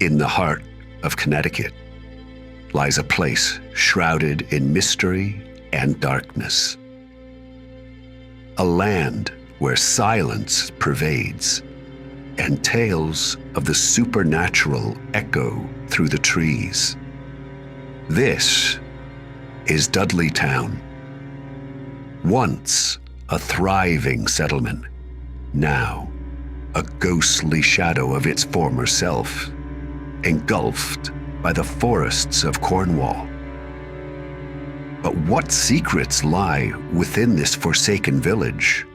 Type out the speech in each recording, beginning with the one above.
In the heart of Connecticut lies a place shrouded in mystery and darkness. A land where silence pervades and tales of the supernatural echo through the trees. This is Dudleytown, once a thriving settlement, now a ghostly shadow of its former self, engulfed by the forests of Cornwall. But what secrets lie within this forsaken village?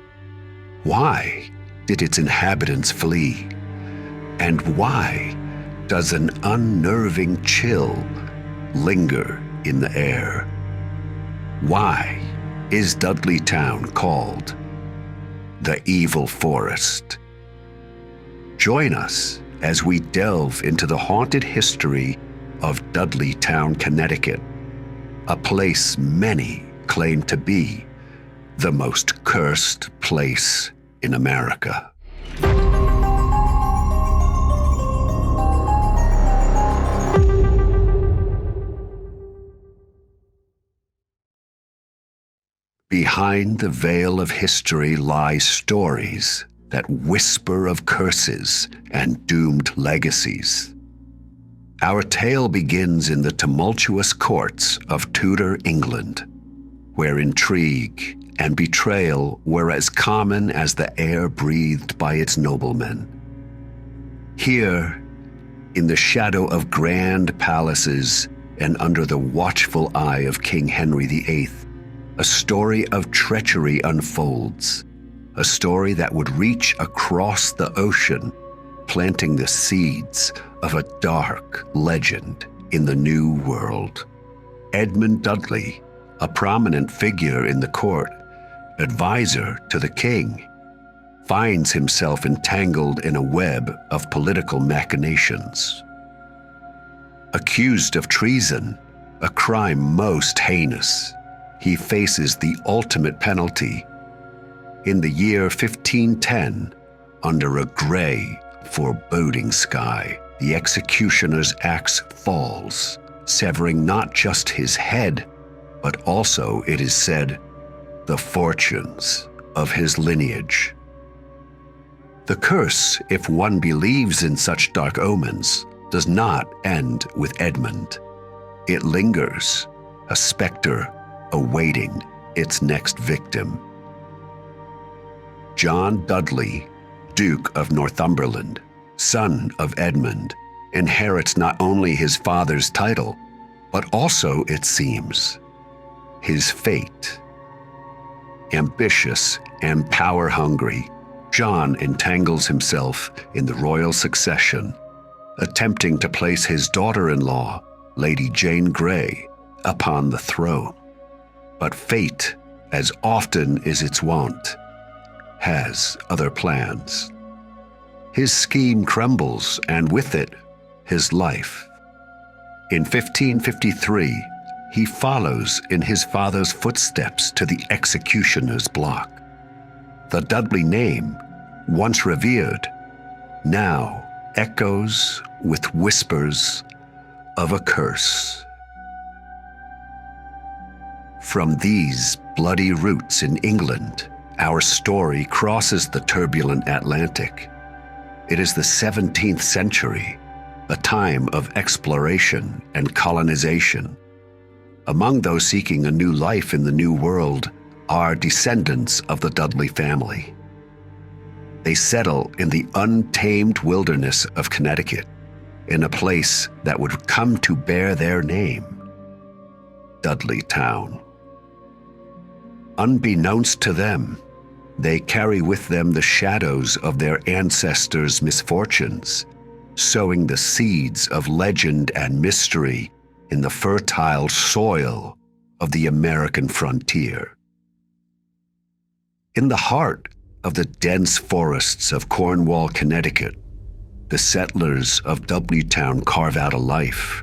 Why did its inhabitants flee? And why does an unnerving chill linger in the air? Why is Dudleytown called the Evil Forest? Join us as we delve into the haunted history of Dudleytown, Connecticut, a place many claim to be the most cursed place in America. Behind the veil of history lie stories that whisper of curses and doomed legacies. Our tale begins in the tumultuous courts of Tudor England, where intrigue and betrayal were as common as the air breathed by its noblemen. Here, in the shadow of grand palaces and under the watchful eye of King Henry VIII, a story of treachery unfolds, a story that would reach across the ocean, planting the seeds of a dark legend in the New World. Edmund Dudley, a prominent figure in the court, advisor to the king, finds himself entangled in a web of political machinations. Accused of treason, a crime most heinous, he faces the ultimate penalty. In the year 1510, under a gray, foreboding sky, the executioner's axe falls, severing not just his head, but also, it is said, the fortunes of his lineage. The curse, if one believes in such dark omens, does not end with Edmund. It lingers, a specter awaiting its next victim. John Dudley, Duke of Northumberland, son of Edmund, inherits not only his father's title, but also, it seems, his fate. Ambitious and power-hungry, John entangles himself in the royal succession, attempting to place his daughter-in-law, Lady Jane Grey, upon the throne. But fate, as often is its wont, has other plans. His scheme crumbles, and with it, his life. In 1553, he follows in his father's footsteps to the executioner's block. The Dudley name, once revered, now echoes with whispers of a curse. From these bloody roots in England, our story crosses the turbulent Atlantic. It is the 17th century, a time of exploration and colonization. Among those seeking a new life in the New World are descendants of the Dudley family. They settle in the untamed wilderness of Connecticut, in a place that would come to bear their name, Dudleytown. Unbeknownst to them, they carry with them the shadows of their ancestors' misfortunes, sowing the seeds of legend and mystery in the fertile soil of the American frontier. In the heart of the dense forests of Cornwall, Connecticut, the settlers of Dudleytown carve out a life.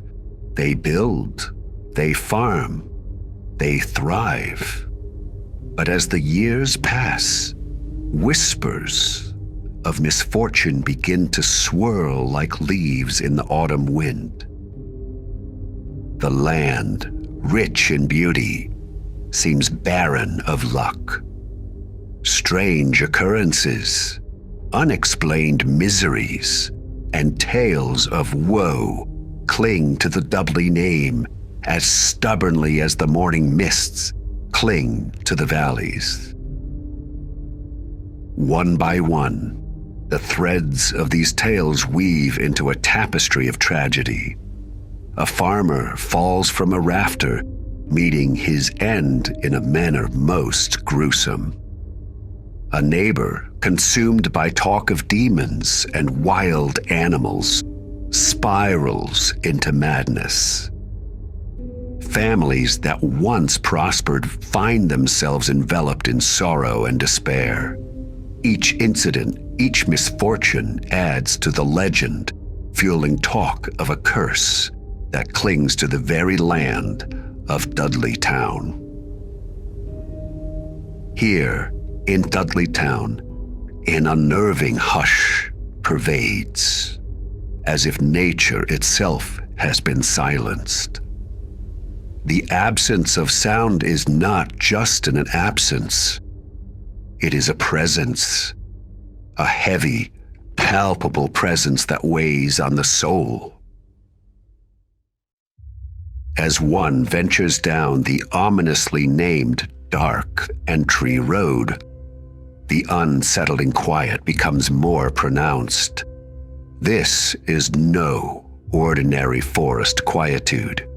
They build, they farm, they thrive. But as the years pass, whispers of misfortune begin to swirl like leaves in the autumn wind. The land, rich in beauty, seems barren of luck. Strange occurrences, unexplained miseries, and tales of woe cling to the Dudley name as stubbornly as the morning mists cling to the valleys. One by one, the threads of these tales weave into a tapestry of tragedy. A farmer falls from a rafter, meeting his end in a manner most gruesome. A neighbor, consumed by talk of demons and wild animals, spirals into madness. Families that once prospered find themselves enveloped in sorrow and despair. Each incident, each misfortune adds to the legend, fueling talk of a curse that clings to the very land of Dudleytown. Here, in Dudleytown, an unnerving hush pervades, as if nature itself has been silenced. The absence of sound is not just an absence. It is a presence, a heavy, palpable presence that weighs on the soul. As one ventures down the ominously named dark entry road, the unsettling quiet becomes more pronounced. This is no ordinary forest quietude.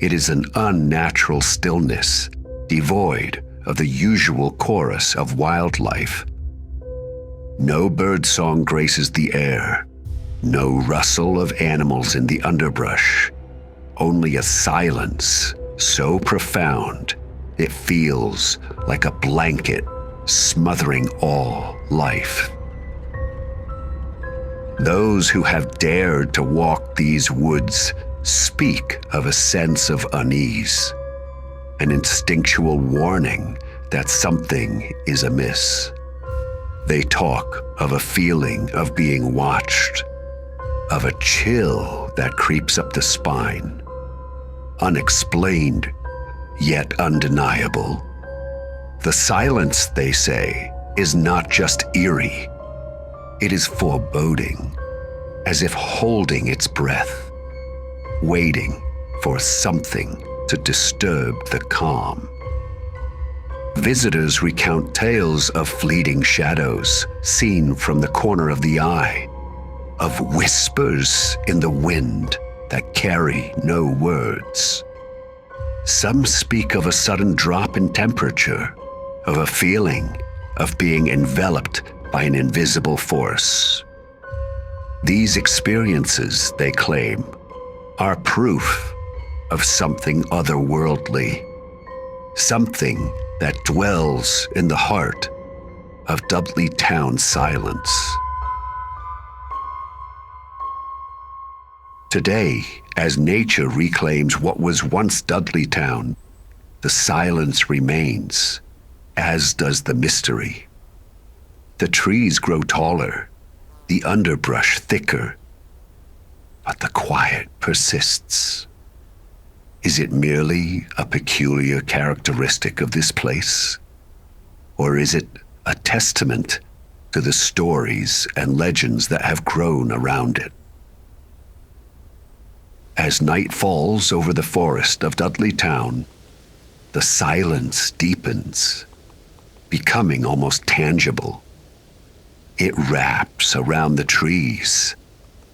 It is an unnatural stillness, devoid of the usual chorus of wildlife. No birdsong graces the air, no rustle of animals in the underbrush, only a silence so profound it feels like a blanket smothering all life. Those who have dared to walk these woods speak of a sense of unease, an instinctual warning that something is amiss. They talk of a feeling of being watched, of a chill that creeps up the spine, unexplained yet undeniable. The silence, they say, is not just eerie. It is foreboding, as if holding its breath, waiting for something to disturb the calm. Visitors recount tales of fleeting shadows seen from the corner of the eye, of whispers in the wind that carry no words. Some speak of a sudden drop in temperature, of a feeling of being enveloped by an invisible force. These experiences, they claim, are proof of something otherworldly, something that dwells in the heart of Dudleytown silence. Today, as nature reclaims what was once Dudleytown, the silence remains, as does the mystery. The trees grow taller, the underbrush thicker, but the quiet persists. Is it merely a peculiar characteristic of this place? Or is it a testament to the stories and legends that have grown around it? As night falls over the forest of Dudleytown, the silence deepens, becoming almost tangible. It wraps around the trees,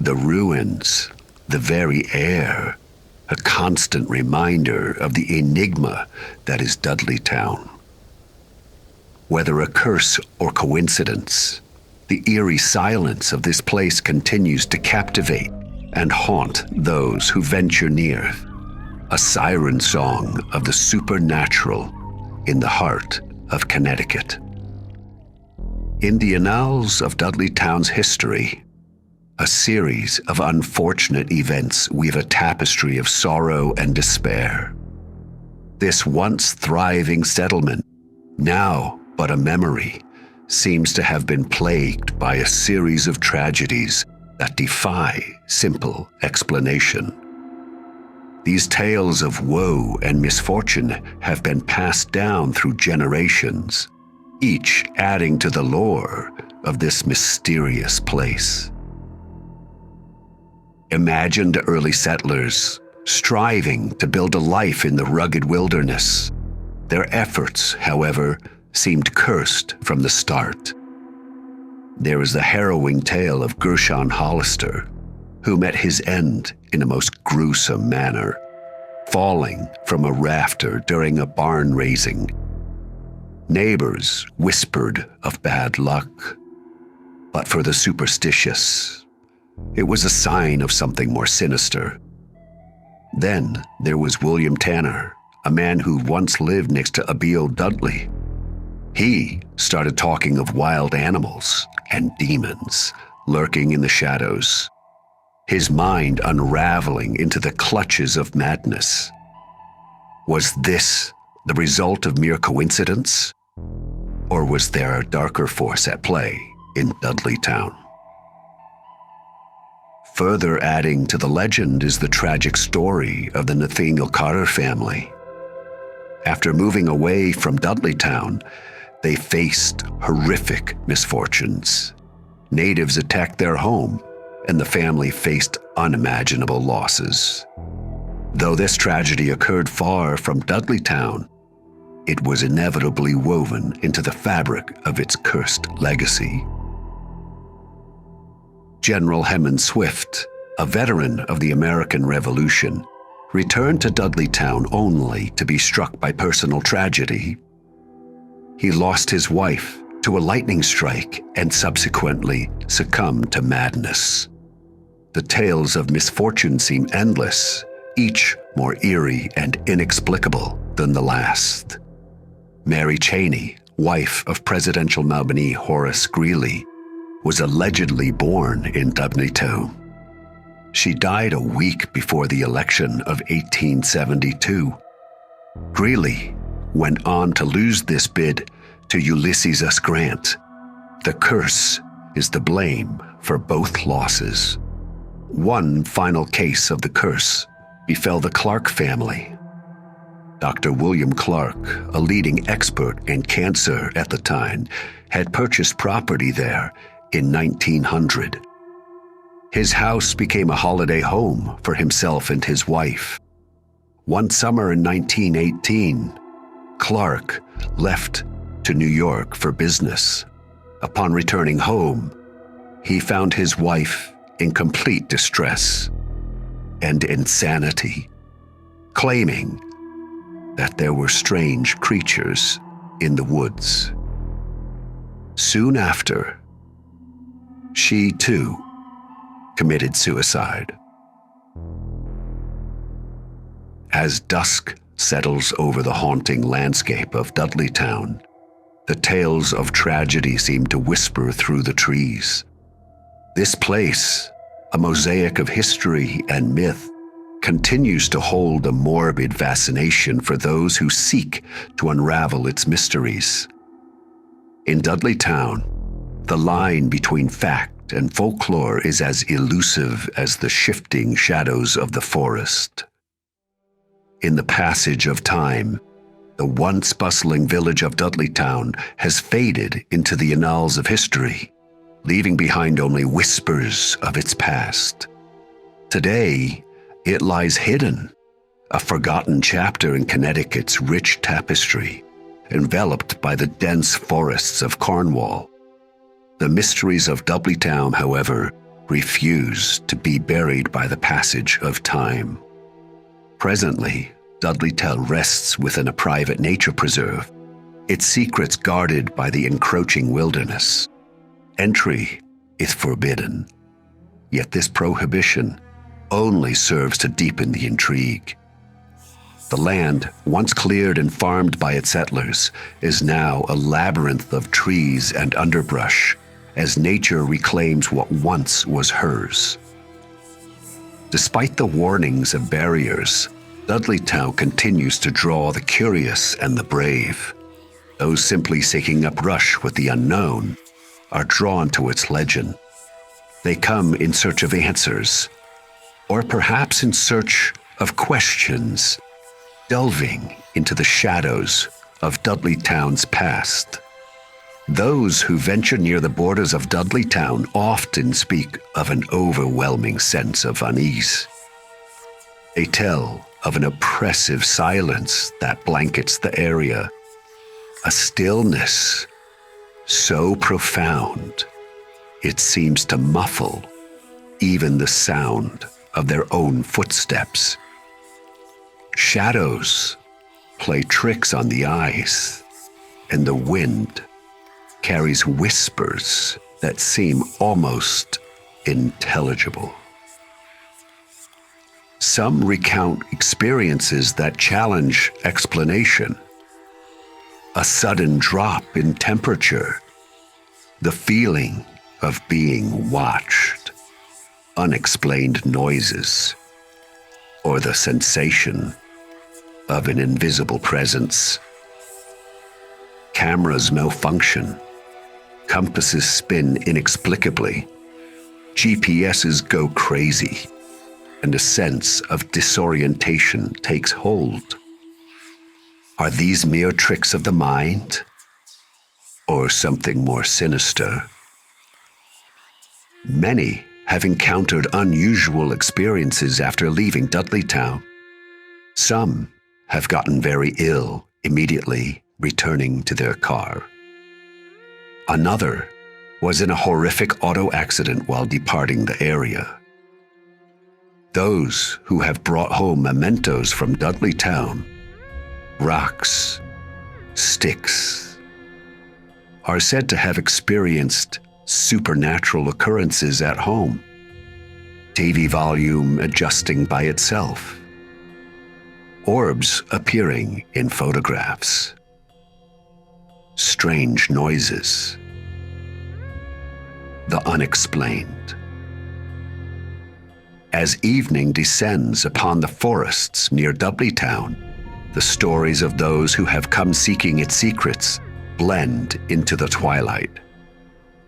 the ruins, the very air, a constant reminder of the enigma that is Dudleytown. Whether a curse or coincidence, the eerie silence of this place continues to captivate and haunt those who venture near, a siren song of the supernatural in the heart of Connecticut. In the annals of Dudleytown's history, a series of unfortunate events weave a tapestry of sorrow and despair. This once thriving settlement, now but a memory, seems to have been plagued by a series of tragedies that defy simple explanation. These tales of woe and misfortune have been passed down through generations, each adding to the lore of this mysterious place. Imagine the early settlers striving to build a life in the rugged wilderness. Their efforts, however, seemed cursed from the start. There is the harrowing tale of Gershon Hollister, who met his end in a most gruesome manner, falling from a rafter during a barn raising. Neighbors whispered of bad luck, but for the superstitious, it was a sign of something more sinister. Then there was William Tanner, a man who once lived next to Abiel Dudley. He started talking of wild animals and demons lurking in the shadows, his mind unraveling into the clutches of madness. Was this the result of mere coincidence? Or was there a darker force at play in Dudleytown? Further adding to the legend is the tragic story of the Nathaniel Carter family. After moving away from Dudleytown, they faced horrific misfortunes. Natives attacked their home, and the family faced unimaginable losses. Though this tragedy occurred far from Dudleytown, it was inevitably woven into the fabric of its cursed legacy. General Hemmond Swift, a veteran of the American Revolution, returned to Dudleytown only to be struck by personal tragedy. He lost his wife to a lightning strike and subsequently succumbed to madness. The tales of misfortune seem endless, each more eerie and inexplicable than the last. Mary Cheney, wife of presidential nominee Horace Greeley, was allegedly born in Dudleytown. She died a week before the election of 1872. Greeley went on to lose this bid to Ulysses S. Grant. The curse is the blame for both losses. One final case of the curse befell the Clark family. Dr. William Clark, a leading expert in cancer at the time, had purchased property there in 1900. His house became a holiday home for himself and his wife. One summer in 1918, Clark left to New York for business. Upon returning home, he found his wife in complete distress and insanity, claiming that there were strange creatures in the woods. Soon after, she too committed suicide. As dusk settles over the haunting landscape of Dudleytown, the tales of tragedy seem to whisper through the trees. This place, a mosaic of history and myth, continues to hold a morbid fascination for those who seek to unravel its mysteries. In Dudleytown, the line between fact and folklore is as elusive as the shifting shadows of the forest. In the passage of time, the once bustling village of Dudleytown has faded into the annals of history, leaving behind only whispers of its past. Today, it lies hidden, a forgotten chapter in Connecticut's rich tapestry, enveloped by the dense forests of Cornwall. The mysteries of Dudleytown, however, refuse to be buried by the passage of time. Presently, Dudleytown rests within a private nature preserve, its secrets guarded by the encroaching wilderness. Entry is forbidden, yet this prohibition only serves to deepen the intrigue. The land, once cleared and farmed by its settlers, is now a labyrinth of trees and underbrush, as nature reclaims what once was hers. Despite the warnings of barriers, Dudleytown continues to draw the curious and the brave. Those simply seeking a brush with the unknown are drawn to its legend. They come in search of answers, or perhaps in search of questions, delving into the shadows of Dudleytown's past. Those who venture near the borders of Dudleytown often speak of an overwhelming sense of unease. They tell of an oppressive silence that blankets the area, a stillness so profound it seems to muffle even the sound of their own footsteps. Shadows play tricks on the eyes, and the wind carries whispers that seem almost intelligible. Some recount experiences that challenge explanation. A sudden drop in temperature, the feeling of being watched, unexplained noises, or the sensation of an invisible presence. Cameras malfunction, compasses spin inexplicably, GPSs go crazy, and a sense of disorientation takes hold. Are these mere tricks of the mind, or something more sinister? Many have encountered unusual experiences after leaving Dudleytown. Some have gotten very ill immediately returning to their car. Another was in a horrific auto accident while departing the area. Those who have brought home mementos from Dudleytown, rocks, sticks, are said to have experienced supernatural occurrences at home, TV volume adjusting by itself, orbs appearing in photographs, strange noises, the unexplained. As evening descends upon the forests near Dudleytown, the stories of those who have come seeking its secrets blend into the twilight.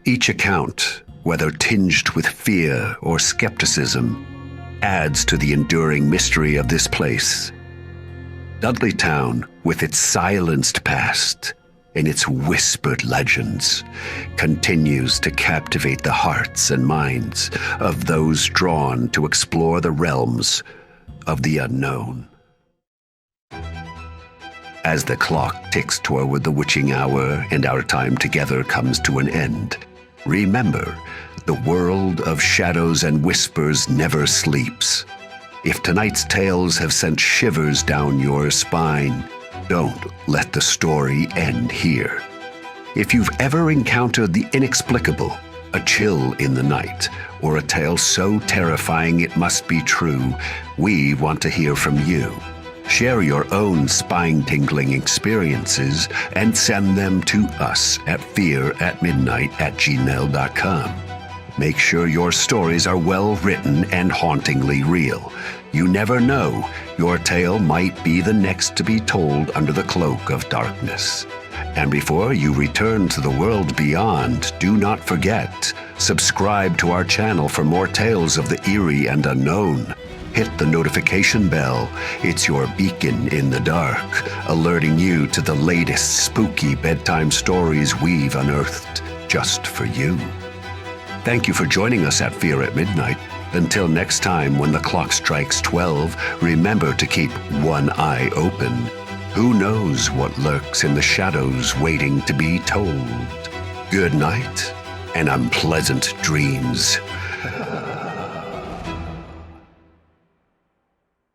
Each account, whether tinged with fear or skepticism, adds to the enduring mystery of this place. Dudleytown, with its silenced past and its whispered legends, continues to captivate the hearts and minds of those drawn to explore the realms of the unknown. As the clock ticks toward the witching hour and our time together comes to an end, remember, the world of shadows and whispers never sleeps. If tonight's tales have sent shivers down your spine, don't let the story end here. If you've ever encountered the inexplicable, a chill in the night, or a tale so terrifying it must be true, we want to hear from you. Share your own spine-tingling experiences and send them to us at fearatmidnight@gmail.com. Make sure your stories are well written and hauntingly real. You never know, your tale might be the next to be told under the cloak of darkness. And before you return to the world beyond, do not forget, subscribe to our channel for more tales of the eerie and unknown. Hit the notification bell. It's your beacon in the dark, alerting you to the latest spooky bedtime stories we've unearthed just for you. Thank you for joining us at Fear at Midnight. Until next time, when the clock strikes 12, remember to keep one eye open. Who knows what lurks in the shadows waiting to be told? Good night and unpleasant dreams.